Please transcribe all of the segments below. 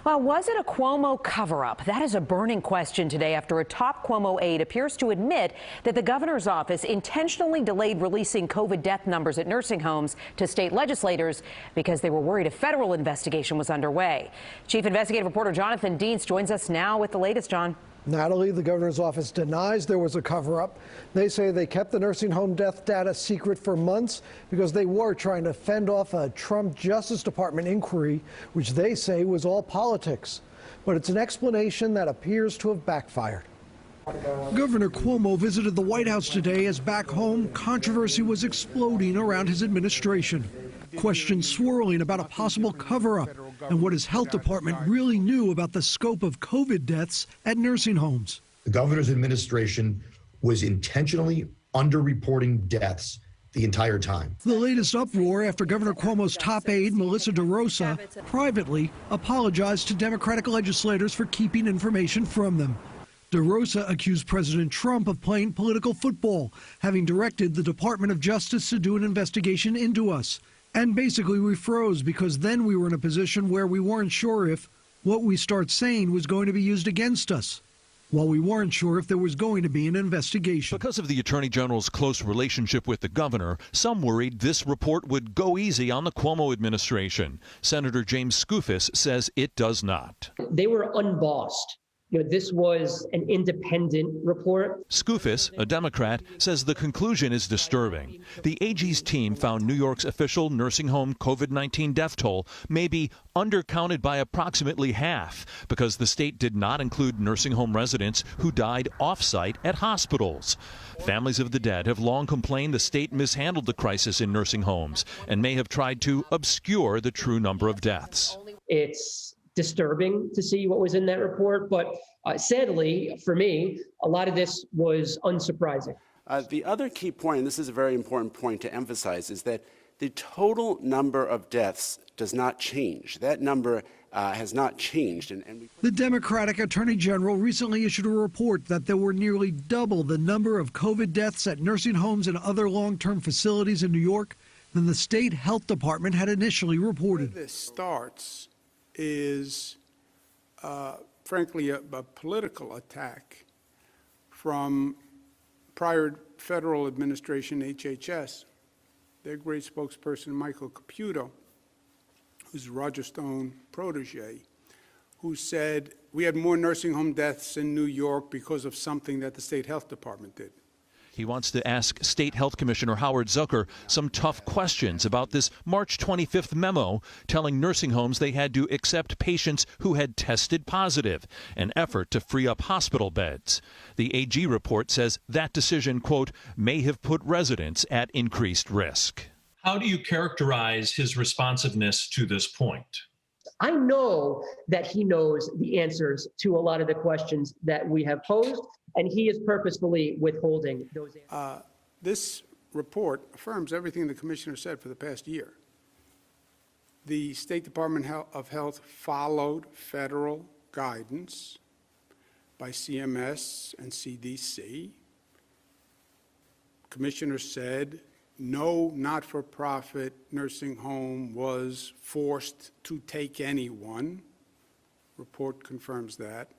Well, was it a Cuomo cover-up? That is a burning question today after a top Cuomo aide appears to admit that the governor's office intentionally delayed releasing COVID death numbers at nursing homes to state legislators because they were worried a federal investigation was underway. Chief investigative reporter Jonathan Dienst joins us now with the latest, John. Natalie, the governor's office denies there was a cover-up. They say they kept the nursing home death data secret for months because they were trying to fend off a Trump Justice Department inquiry, which they say was all politics. But it's an explanation that appears to have backfired. Governor Cuomo visited the White House today as back home, controversy was exploding around his administration. Questions swirling about a possible cover-up and what his health department really knew about the scope of COVID deaths at nursing homes. The governor's administration was intentionally underreporting deaths the entire time. The latest uproar after Governor Cuomo's top aide, Melissa DeRosa, privately apologized to Democratic legislators for keeping information from them. DeRosa accused President Trump of playing political football, having directed the Department of Justice to do an investigation into us. And basically we froze because then we were in a position where we weren't sure if what we start saying was going to be used against us, while we weren't sure if there was going to be an investigation. Because of the Attorney General's close relationship with the governor, some worried this report would go easy on the Cuomo administration. Senator James says it does not. They were unbossed. This was an independent report. Skoufis, a Democrat, says the conclusion is disturbing. The AG's team found New York's official nursing home COVID-19 death toll may be undercounted by approximately half because the state did not include nursing home residents who died off-site at hospitals. Families of the dead have long complained the state mishandled the crisis in nursing homes and may have tried to obscure the true number of deaths. It's disturbing to see what was in that report, but sadly, for me, a lot of this was unsurprising. The other key point, and this is a very important point to emphasize, is that the total number of deaths does not change. That number has not changed. The Democratic Attorney General recently issued a report that there were nearly double the number of COVID deaths at nursing homes and other long-term facilities in New York than the state health department had initially reported. Where this starts is, frankly, a political attack from prior federal administration, HHS. Their great spokesperson, Michael Caputo, who's Roger Stone protege, who said we had more nursing home deaths in New York because of something that the state health department did. He wants to ask State Health Commissioner Howard Zucker some tough questions about this March 25th memo telling nursing homes they had to accept patients who had tested positive, an effort to free up hospital beds. The AG report says that decision, quote, may have put residents at increased risk. How do you characterize his responsiveness to this point? I know that he knows the answers to a lot of the questions that we have posed, and he is purposefully withholding those answers. This report affirms everything the commissioner said for the past year. The State Department of Health followed federal guidance by CMS and CDC. Commissioner said no not-for-profit nursing home was forced to take anyone. Report confirms that.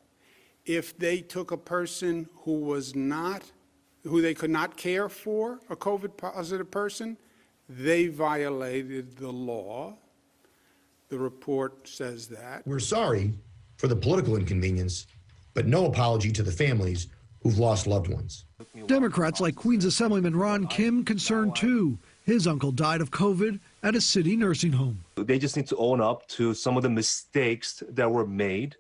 If they took a person who they could not care for, a COVID-positive person, they violated the law. The report says that. We're sorry for the political inconvenience, but no apology to the families who've lost loved ones. Democrats like Queens Assemblyman Ron Kim concerned too. His uncle died of COVID at a city nursing home. They just need to own up to some of the mistakes that were made.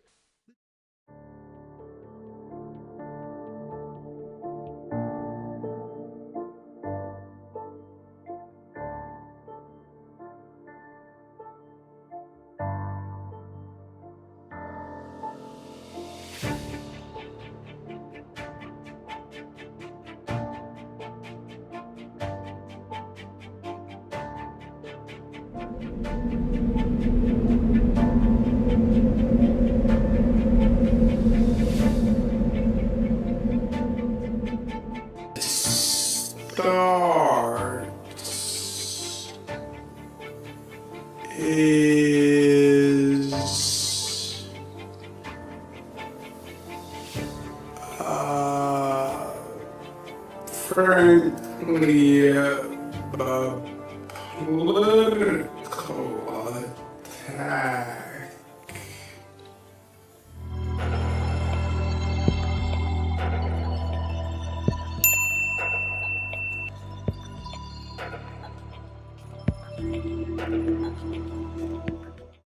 Is frankly, political